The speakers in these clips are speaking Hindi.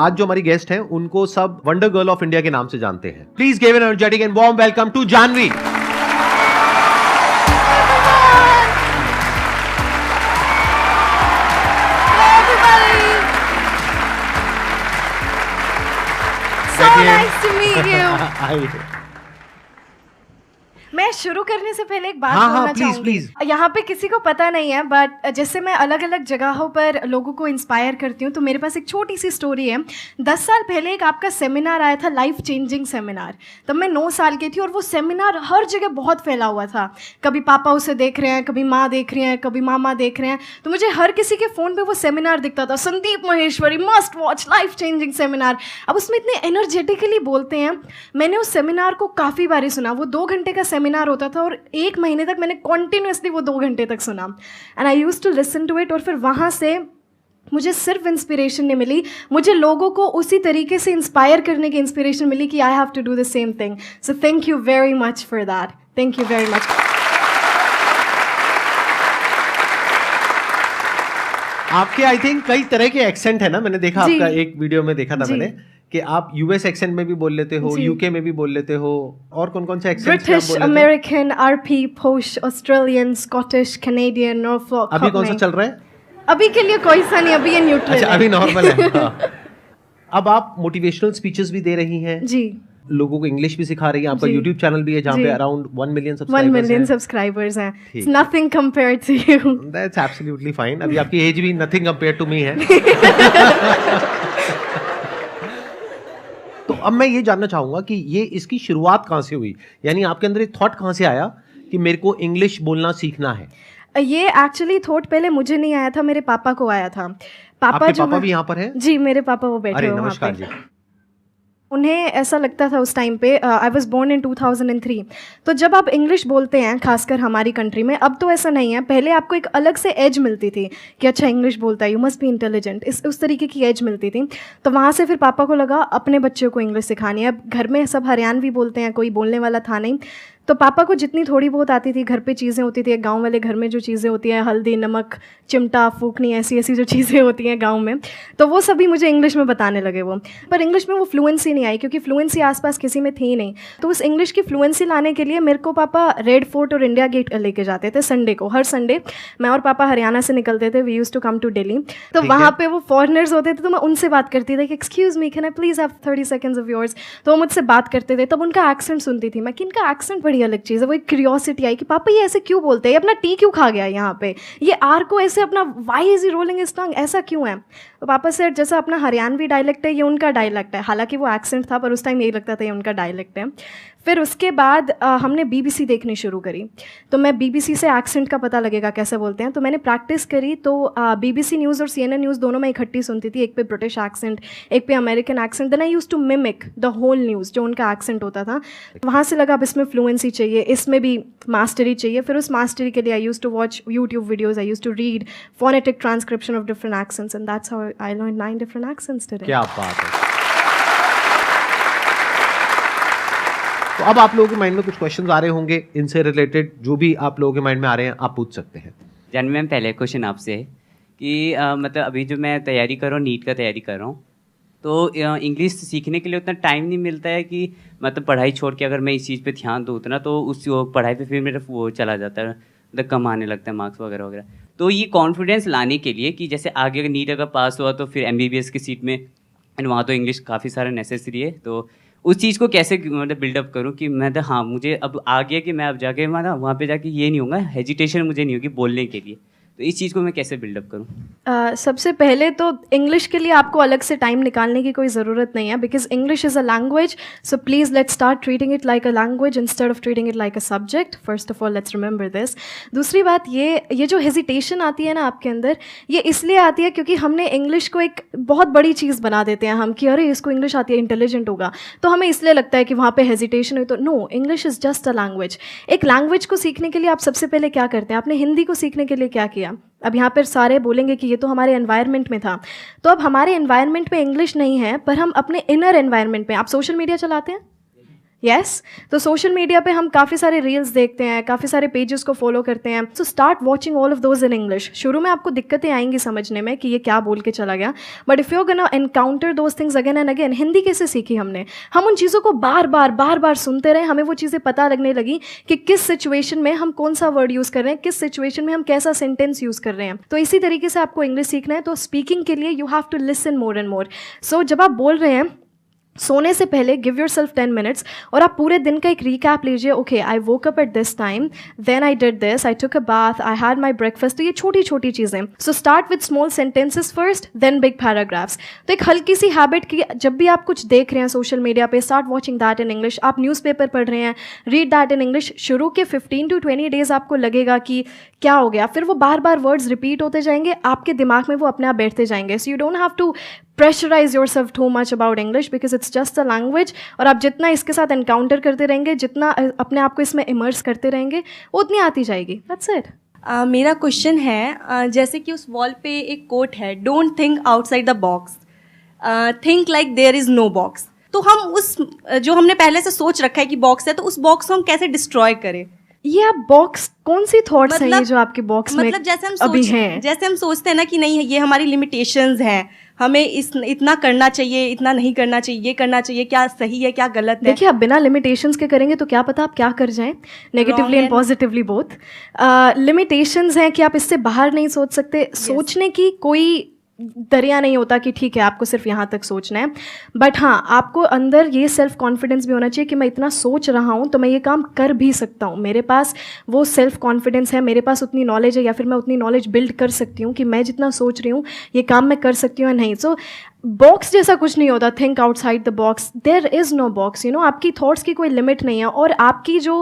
आज जो हमारी गेस्ट हैं उनको सब वंडर गर्ल ऑफ इंडिया के नाम से जानते हैं। Please give an energetic and warm welcome to Jahnavi. So nice to meet you. मैं शुरू करने से पहले एक बात बोलना चाहूंगी। यहाँ पे किसी को पता नहीं है, बट जैसे मैं अलग अलग जगहों पर लोगों को इंस्पायर करती हूँ, तो मेरे पास एक छोटी सी स्टोरी है। 10 साल पहले एक आपका सेमिनार आया था, लाइफ चेंजिंग सेमिनार। तब मैं 9 साल की थी और वो सेमिनार हर जगह बहुत फैला हुआ था। कभी पापा उसे देख रहे हैं, कभी माँ देख रही हैं, कभी मामा देख रहे हैं। तो मुझे हर किसी के फ़ोन पर वो सेमिनार दिखता था, Sandeep Maheshwari must watch life changing seminar. अब उसमें इतने एनर्जेटिकली बोलते हैं। मैंने उस सेमिनार को काफ़ी बारी सुना। वो 2 घंटे का सेमिनार होता था और 1 महीने तक मैंने कॉन्टिन्यूसली वो 2 घंटे तक सुना। And I used to listen to it. और फिर वहाँ से मुझे सिर्फ इंस्पिरेशन नहीं मिली, मुझे लोगों को उसी तरीके से इंस्पायर करने की इंस्पिरेशन मिली कि I have to do the same thing. So thank you very much for that. Thank you very much. आपके आई थिंक कई तरह के एक्सेंट है ना, मैंने देखा आपका एक वीडियो में देखा था मैंने कि आप यूएस एक्सेंट में भी बोल लेते हो, यूके में भी बोल लेते हो, और कौन कौन से एक्सेंट? ब्रिटिश, अमेरिकन, आरपी, पोश, ऑस्ट्रेलियन, स्कॉटिश, कैनेडियन, नॉर्फॉक। अभी कौन सा चल रहा है? अभी के लिए कोई सा नहीं, अभी ये न्यूट्रल है। अभी नॉर्मल है। हाँ। अब आप मोटिवेशनल स्पीचेस भी दे रही हैं जी, लोगों को इंग्लिश भी सिखा रही हैं। आपका यूट्यूब चैनल भी है जहाँ पे अराउंड 1 मिलियन सब्सक्राइबर्स हैं। It's nothing compared to you. That's absolutely fine. अभी आपकी एज भी nothing compared to me है। तो अब मैं ये जानना चाहूंगा कि ये इसकी शुरुआत कहाँ से हुई, यानी आपके अंदर एक थॉट कहाँ से आया कि मेरे को इंग्लिश बोलना सीखना है? ये एक्चुअली थॉट पहले मुझे नहीं आया था, मेरे पापा को आया था। आपके पापा भी यहाँ पर हैं? जी, मेरे पापा वो बैठे हुए नमस्कार जी। उन्हें ऐसा लगता था उस टाइम पे, आई वॉज बोर्न इन 2003। तो जब आप इंग्लिश बोलते हैं, खासकर हमारी कंट्री में, अब तो ऐसा नहीं है, पहले आपको एक अलग से एज मिलती थी कि अच्छा इंग्लिश बोलता है, यू मस्ट बी इंटेलिजेंट, उस तरीके की एज मिलती थी। तो वहाँ से फिर पापा को लगा अपने बच्चों को इंग्लिश सिखानी है। अब घर में सब हरियाणवी बोलते हैं, कोई बोलने वाला था नहीं। तो पापा को जितनी थोड़ी बहुत आती थी, घर पे चीज़ें होती थी, गांव वाले घर में जो चीज़ें होती हैं, हल्दी, नमक, चिमटा, फूकनी, ऐसी ऐसी जो चीज़ें होती हैं गांव में, तो वो सभी मुझे इंग्लिश में बताने लगे वो। पर इंग्लिश में वो फ्लुएंसी नहीं आई, क्योंकि फ्लुएंसी आसपास किसी में थी नहीं। तो उस इंग्लिश की फ्लुएंसी लाने के लिए मेरे को पापा रेड फोर्ट और इंडिया गेट लेके जाते थे संडे को। हर संडे मैं और पापा हरियाणा से निकलते थे, we used to come to Delhi. तो वहाँ पे वो फॉरेनर्स होते थे, तो मैं उनसे बात करती थी कि excuse me, can I please have 30 seconds of yours. तो वो मुझसे बात करते थे, तब उनका एक्सेंट सुनती थी मैं कि इनका एक्सेंट बड़ी अलग चीज़ है। वो एक क्यूरियोसिटी आई कि पापा ये ऐसे क्यों बोलते हैं, ये अपना टी क्यों खा गया यहाँ पे, ये आर को ऐसे अपना why is rolling is tongue, ऐसा क्यों है? तो पापा से जैसा अपना हरियाणवी डायलेक्ट है, ये उनका डायलेक्ट है। हालांकि वो एक्सेंट था, पर उस टाइम यही लगता था ये उनका डायलेक्ट है। फिर उसके बाद हमने BBC देखनी शुरू करी। तो मैं BBC से एक्सेंट का पता लगेगा कैसे बोलते हैं, तो मैंने प्रैक्टिस करी। तो BBC न्यूज़ और CNN न्यूज़ दोनों मैं इकट्ठी सुनती थी, एक पे ब्रिटिश एक्सेंट, एक पे American accent. Then I used to mimic the whole news, जो उनका एक्सेंट होता था। तो वहाँ से लगा अब इसमें फ्लुएंसी चाहिए, इसमें भी मास्टरी चाहिए। फिर उस मास्टरी के लिए I used to watch YouTube videos, I used to read phonetic transcription of different accents, and that's how I learn 9 different accents today. क्या बात है। तो अब आप लोगों के माइंड में कुछ क्वेश्चंस आ रहे होंगे इनसे रिलेटेड, जो भी आप लोगों के माइंड में आ रहे हैं आप पूछ सकते हैं। जानवी मैम, पहले क्वेश्चन आपसे है कि मतलब अभी जो मैं तैयारी कर रहा हूँ, नीट का तैयारी कर रहा हूँ, तो इंग्लिश सीखने के लिए उतना टाइम नहीं मिलता है कि मतलब पढ़ाई छोड़ के अगर मैं इस चीज़ पे ध्यान दूँ उतना, तो उस पढ़ाई पे फिर मेरा वो चला जाता है, मतलब कम आने लगता है मार्क्स वगैरह वगैरह। तो ये कॉन्फिडेंस लाने के लिए कि जैसे आगे अगर नीट अगर पास हुआ तो फिर MBBS की सीट में, एंड वहाँ तो इंग्लिश काफ़ी सारा नेसेसरी है, तो उस चीज़ को कैसे मतलब बिल्डअप करूँ कि मैं हाँ मुझे अब आ गया कि मैं अब जाके वहाँ पे जाके ये नहीं होगा, हेजिटेशन मुझे नहीं होगी बोलने के लिए, तो इस चीज़ को मैं कैसे बिल्डअप करूँ? सबसे पहले तो इंग्लिश के लिए आपको अलग से टाइम निकालने की कोई ज़रूरत नहीं है, because English is a language. So please let's start treating it like a language instead of treating it like a subject. First of all let's remember this. दूसरी बात, ये जो हेजिटेशन आती है ना आपके अंदर, ये इसलिए आती है क्योंकि हमने इंग्लिश को एक बहुत बड़ी चीज़ बना देते हैं हम कि अरे इसको इंग्लिश आती है, इंटेलिजेंट होगा, तो हमें इसलिए लगता है कि वहाँ पे हेजिटेशन है। तो no, English is just a language. एक लैंग्वेज को सीखने के लिए आप सबसे पहले क्या करते हैं? आपने हिंदी को सीखने के लिए क्या किया? अब यहाँ पर सारे बोलेंगे कि ये तो हमारे एनवायरनमेंट में था। तो अब हमारे एनवायरनमेंट में इंग्लिश नहीं है, पर हम अपने इनर एनवायरनमेंट में, आप सोशल मीडिया चलाते हैं, यस तो सोशल मीडिया पे हम काफ़ी सारे रील्स देखते हैं, काफ़ी सारे पेजेस को फॉलो करते हैं. So start watching all of those in English. शुरू में आपको दिक्कतें आएंगी समझने में कि ये क्या बोल के चला गया, but if you gonna encounter those things again and again. Hindi कैसे सीखी हमने? हम उन चीज़ों को बार बार सुनते रहे, हमें वो चीज़ें पता लगने लगी कि किस सिचुएशन में हम कौन सा वर्ड यूज़ कर रहे हैं, किस सिचुएशन में हम कैसा सेंटेंस यूज़ कर रहे हैं. तो इसी तरीके से आपको इंग्लिश सीखना है. तो स्पीकिंग के लिए you have to listen more and more. So जब आप बोल रहे हैं सोने से पहले गिव योर सेल्फ 10 मिनट्स और आप पूरे दिन का एक रिकैप लीजिए. Okay, I woke up at this time, then I did this, I took a bath, I had my breakfast. तो ये छोटी छोटी चीज़ें. So start with small sentences first, then big paragraphs. तो एक हल्की सी हैबिट की, जब भी आप कुछ देख रहे हैं सोशल मीडिया पे, start watching that in English. आप न्यूज़पेपर पढ़ रहे हैं, रीड दैट इन इंग्लिश. शुरू के 15 to 20 डेज आपको लगेगा कि क्या हो गया, फिर वो बार बार वर्ड्स रिपीट होते जाएंगे, आपके दिमाग में वो अपने आप बैठते जाएंगे. So you don't have to pressurise yourself too much about English because it's just a language. और आप जितना इसके साथ एनकाउंटर करते रहेंगे, जितना अपने आप को इसमें इमर्स करते रहेंगे, उतनी आती जाएगी. That's it. मेरा क्वेश्चन है, जैसे कि उस वॉल पे एक कोट है, don't think outside the box, think like there is no box. तो हम उस जो हमने पहले से सोच रखा है कि बॉक्स है, तो उस बॉक्स को हम कैसे डिस्ट्रॉय करें? ये आप बॉक्स, कौन सी थॉट्स हैं ये जो आपके बॉक्स में जैसे हम सोचते हैं ना कि नहीं, ये हमारी लिमिटेशंस हैं, हमें इतना करना चाहिए, इतना नहीं करना चाहिए, ये करना चाहिए, क्या सही है क्या गलत है. देखिए, आप बिना लिमिटेशंस के करेंगे तो क्या पता आप क्या कर जाएं, negatively and positively both. Limitations हैं कि आप इससे बाहर नहीं सोच सकते. सोचने की कोई दरिया नहीं होता कि ठीक है आपको सिर्फ यहाँ तक सोचना है. बट हाँ, आपको अंदर ये सेल्फ कॉन्फिडेंस भी होना चाहिए कि मैं इतना सोच रहा हूँ तो मैं ये काम कर भी सकता हूँ. मेरे पास वो सेल्फ कॉन्फिडेंस है, मेरे पास उतनी नॉलेज है, या फिर मैं उतनी नॉलेज बिल्ड कर सकती हूँ कि मैं जितना सोच रही हूँ ये काम मैं कर सकती हूँ या नहीं. सो बॉक्स जैसा कुछ नहीं होता. Think outside the box. There is no box. You know, आपकी थॉट्स की कोई लिमिट नहीं है, और आपकी जो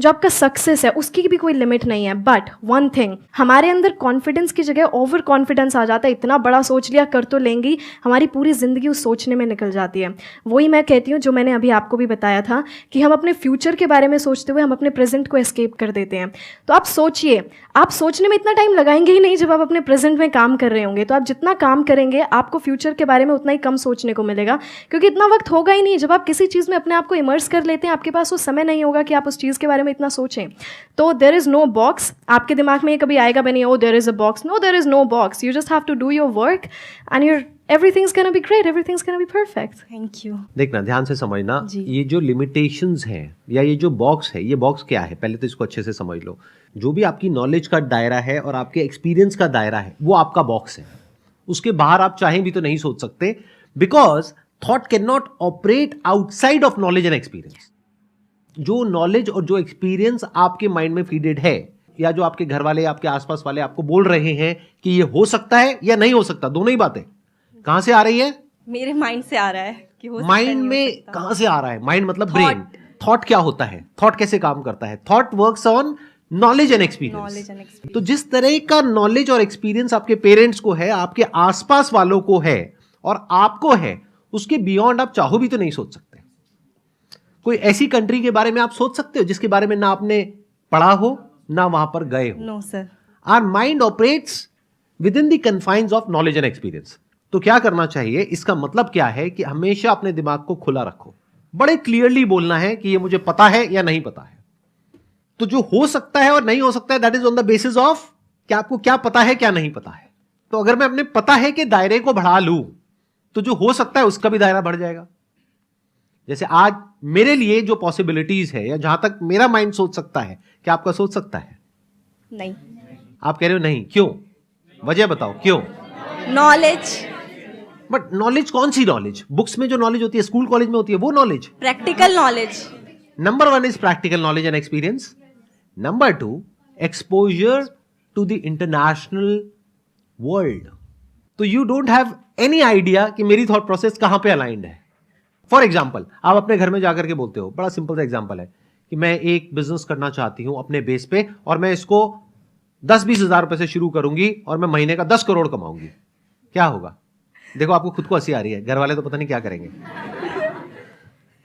आपका सक्सेस है उसकी भी कोई लिमिट नहीं है. बट वन थिंग, हमारे अंदर कॉन्फिडेंस की जगह ओवर कॉन्फिडेंस आ जाता है. इतना बड़ा सोच लिया, कर तो लेंगी, हमारी पूरी ज़िंदगी उस सोचने में निकल जाती है. वही मैं कहती हूँ जो मैंने अभी आपको भी बताया था कि हम अपने फ्यूचर के बारे में सोचते हुए हम अपने प्रेजेंट को एस्केप कर देते हैं. तो आप सोचिए, आप सोचने में इतना टाइम लगाएंगे ही नहीं जब आप अपने प्रेजेंट में काम कर रहे होंगे. तो आप जितना काम करेंगे आपको फ्यूचर के बारे में उतना ही कम सोचने को मिलेगा, क्योंकि इतना वक्त होगा ही नहीं. जब आप किसी चीज़ में अपने आप को इमर्स कर लेते हैं, आपके पास वो समय नहीं होगा कि आप उस चीज़ के बारे में इतना सोचें. तो देयर इज़ नो बॉक्स. आपके दिमाग में ये कभी आएगा भी नहीं, oh there is a box. No, there is no box. You just have to do your work and your everything's gonna be great, everything's gonna be perfect. Thank you. देखना, ध्यान से समझना, ये जो लिमिटेशंस हैं या ये जो बॉक्स है, ये बॉक्स क्या है, पहले तो इसको अच्छे से समझ लो. जो भी आपकी नॉलेज का दायरा है और आपके एक्सपीरियंस का दायरा है, वो आपका बॉक्स है. उसके बाहर आप चाहें भी तो नहीं सोच सकते, because thought can not operate outside of knowledge and experience. जो नॉलेज और जो एक्सपीरियंस आपके माइंड में फीडेड है, या जो आपके घर वाले, आपके आसपास वाले आपको बोल रहे हैं कि ये हो सकता है या नहीं हो सकता, दोनों ही बातें कहां से आ रही है? मेरे माइंड से आ रहा है कि हो माइंड में कहां से आ रहा है? माइंड मतलब ब्रेन. थॉट क्या होता है? थॉट कैसे काम करता है? Thought works on knowledge and experience. तो जिस तरह का नॉलेज और एक्सपीरियंस आपके पेरेंट्स को है, आपके आसपास वालों को है और आपको है, उसके बियॉन्ड आप चाहो भी तो नहीं सोच सकते. कोई ऐसी कंट्री के बारे में आप सोच सकते हो जिसके बारे में ना आपने पढ़ा हो ना वहां पर गए हो? No sir. Our mind operates within the confines of knowledge and experience. तो क्या करना चाहिए? इसका मतलब क्या है कि हमेशा अपने दिमाग को खुला रखो. बड़े क्लियरली बोलना है कि ये मुझे पता है या नहीं पता है. तो जो हो सकता है और नहीं हो सकता है, that is on the basis of कि आपको क्या पता है क्या नहीं पता है. तो अगर मैं अपने पता है कि दायरे को बढ़ा लूं, तो जो हो सकता है उसका भी दायरा बढ़ जाएगा. जैसे आज मेरे लिए जो पॉसिबिलिटीज है, या जहां तक मेरा माइंड सोच सकता है, क्या आपका सोच सकता है? नहीं. आप कह रहे हो नहीं, क्यों? वजह बताओ क्यों? नॉलेज. बट नॉलेज कौन सी नॉलेज? बुक्स में जो नॉलेज होती है, स्कूल कॉलेज में होती है, वो knowledge? Practical knowledge. Number 1 is practical knowledge and experience. Number 2, exposure to the international world. तो you don't have any idea कि मेरी थॉट प्रोसेस कहां पे अलाइंड है. फॉर एग्जाम्पल, आप अपने घर में जाकर के बोलते हो, बड़ा सिंपल सा एग्जाम्पल है कि मैं एक बिजनेस करना चाहती हूं अपने बेस पे, और मैं इसको 10-20 हजार रुपए से शुरू करूंगी और मैं महीने का 10 करोड़ कमाऊंगी. क्या होगा? देखो, आपको खुद को हंसी आ रही है, घर वाले तो पता नहीं क्या करेंगे.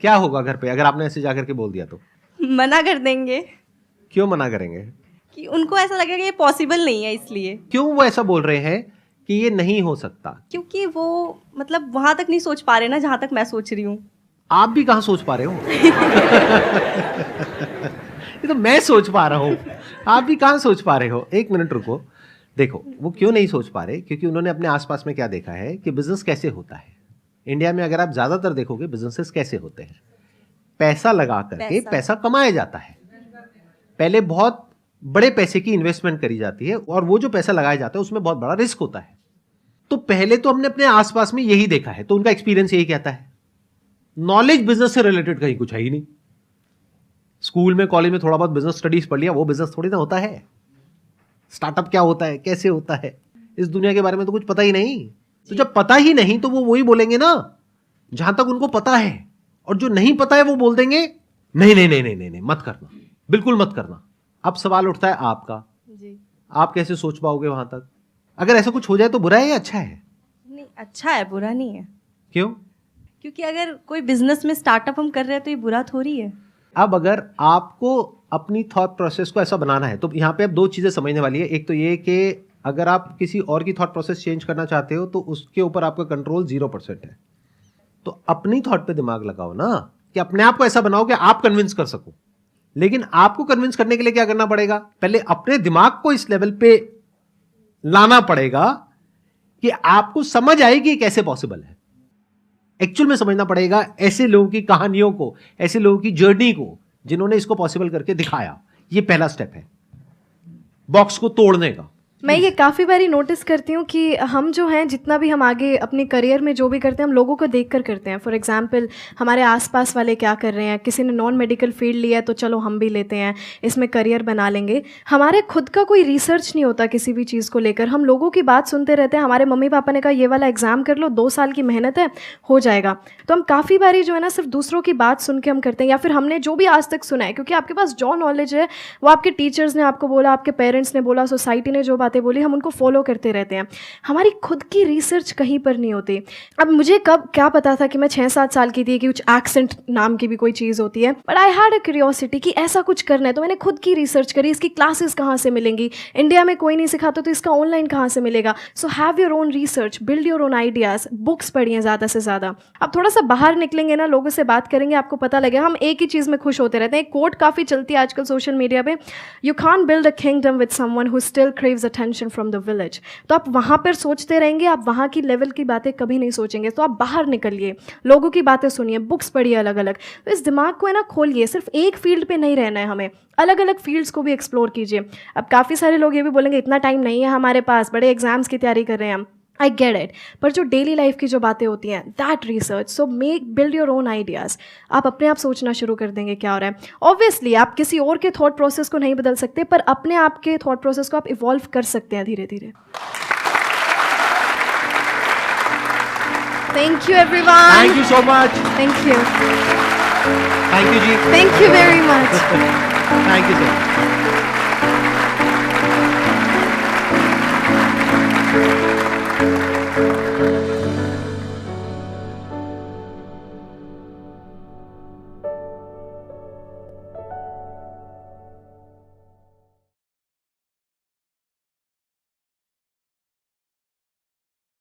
क्या होगा घर पे अगर आपने ऐसे जाकर के बोल दिया तो? मना कर देंगे. क्यों मना करेंगे? कि उनको ऐसा लगेगा कि ये पॉसिबल नहीं है. इसलिए. क्यों वो ऐसा बोल रहे हैं कि ये नहीं हो सकता? क्योंकि वो मतलब वहां तक नहीं सोच पा रहे ना जहां तक मैं सोच रही हूँ. आप भी कहां सोच पा रहे हो? ये तो मैं सोच पा रहा हूं, आप भी कहां सोच पा रहे हो? एक मिनट रुको, देखो वो क्यों नहीं सोच पा रहे, क्योंकि उन्होंने अपने आसपास में क्या देखा है कि बिजनेस कैसे होता है। इंडिया में अगर आप ज्यादातर देखोगे बिजनेसेस कैसे होते हैं, पैसा लगा करके पैसा कमाया जाता है। पहले बहुत बड़े पैसे की इन्वेस्टमेंट करी जाती है और वो जो पैसा लगाया जाता है उसमें बहुत बड़ा रिस्क होता है। तो पहले तो हमने अपने आसपास में यही देखा है, तो उनका एक्सपीरियंस यही कहता है। नॉलेज बिजनेस से रिलेटेड कहीं कुछ है ही नहीं। स्कूल में कॉलेज में थोड़ा बहुत बिजनेस स्टडीज पढ़ लिया, वो बिजनेस थोड़ी ना होता है। स्टार्टअप क्या होता है, कैसे होता है, इस दुनिया के बारे में तो कुछ पता ही नहीं। तो जब पता ही नहीं तो वो वही बोलेंगे ना जहां तक उनको पता है, और जो नहीं पता है वो बोल देंगे नहीं नहीं नहीं नहीं नहीं, नहीं मत करना, बिल्कुल मत करना। अब सवाल उठता है आपका, जी आप कैसे सोच पाओगे वहां तक? अगर ऐसा कुछ हो जाए तो बुरा है या अच्छा है? नहीं, अच्छा है, बुरा नहीं है। क्यों? क्योंकि अगर कोई बिजनेस में स्टार्टअप हम कर रहे हैं तो ये बुरा थोड़ी है। अब अगर आपको अपनी थॉट प्रोसेस को ऐसा बनाना है तो यहाँ पे अब दो चीजें समझने वाली है। एक तो ये कि अगर आप किसी और की थॉट प्रोसेस चेंज करना चाहते हो तो उसके ऊपर आपका कंट्रोल 0% है। तो अपनी थॉट पे दिमाग लगाओ ना, कि अपने आप को ऐसा बनाओ कि आप कन्विंस कर सको। लेकिन आपको कन्विंस करने के लिए क्या करना पड़ेगा? पहले अपने दिमाग को इस लेवल पे लाना पड़ेगा कि आपको समझ आएगी कैसे पॉसिबल है। एक्चुअल में समझना पड़ेगा ऐसे लोगों की कहानियों को, ऐसे लोगों की जर्नी को जिन्होंने इसको पॉसिबल करके दिखाया। ये पहला स्टेप है बॉक्स को तोड़ने का। मैं ये काफ़ी बारी नोटिस करती हूँ कि हम जो हैं, जितना भी हम आगे अपने करियर में जो भी करते हैं, हम लोगों को देख कर करते हैं। फॉर एग्जांपल हमारे आसपास वाले क्या कर रहे हैं, किसी ने नॉन मेडिकल फील्ड लिया है तो चलो हम भी लेते हैं, इसमें करियर बना लेंगे। हमारे खुद का कोई रिसर्च नहीं होता किसी भी चीज़ को लेकर। हम लोगों की बात सुनते रहते हैं। हमारे मम्मी पापा ने कहा ये वाला एग्ज़ाम कर लो, 2 साल की मेहनत है, हो जाएगा। तो हम काफ़ी बारी जो है ना सिर्फ दूसरों की बात सुन के हम करते हैं, या फिर हमने जो भी आज तक सुना है, क्योंकि आपके पास जो नॉलेज है वो आपके टीचर्स ने आपको बोला, आपके पेरेंट्स ने बोला, सोसाइटी ने जो बातें बोली, हम उनको फॉलो करते रहते हैं। हमारी खुद की रिसर्च कहीं पर नहीं होती। अब मुझे कब क्या पता था कि मैं 6-7 साल की थी कि कुछ एक्सेंट नाम की भी कोई चीज़ होती है, but I had a curiosity कि ऐसा कुछ करना है। तो मैंने खुद की रिसर्च करी, इसकी क्लासेस कहाँ से मिलेंगी, इंडिया में कोई नहीं सिखाता तो इसका ऑनलाइन कहाँ से मिलेगा। So have your own research, build your own ideas, books पढ़िए ज़्यादा से ज़्यादा। अब थोड़ा सा बाहर निकलेंगे ना, लोगों से बात करेंगे, आपको पता लगेगा। हम एक ही चीज़ में खुश होते रहते हैं। एक कोट काफ़ी चलती है आजकल सोशल मीडिया पे, you can't build a kingdom with someone who still craves attention from the village. तो आप वहाँ पर सोचते रहेंगे, आप वहाँ की लेवल की बातें कभी नहीं सोचेंगे। तो आप बाहर निकलिए, लोगों की बातें सुनिए, बुक्स पढ़िए अलग अलग। तो इस दिमाग को है ना खोलिए, सिर्फ एक फील्ड पे नहीं रहना है हमें, अलग अलग फील्ड्स को भी एक्सप्लोर कीजिए। अब काफ़ी सारे लोग ये भी बोलेंगे इतना टाइम नहीं है हमारे पास, बड़े एग्जाम्स की तैयारी कर रहे हैं हम। आई गेट इट, पर जो डेली लाइफ की जो बातें होती हैं, that research, so make build your own ideas. आप अपने आप सोचना शुरू कर देंगे क्या हो रहा है। ऑब्वियसली आप किसी और के थॉट प्रोसेस को नहीं बदल सकते, पर अपने आप के थॉट प्रोसेस को आप इवॉल्व कर सकते हैं धीरे धीरे। Thank you everyone. Thank you so much. Thank you. Thank you ji. Thank you very much. Thank you sir.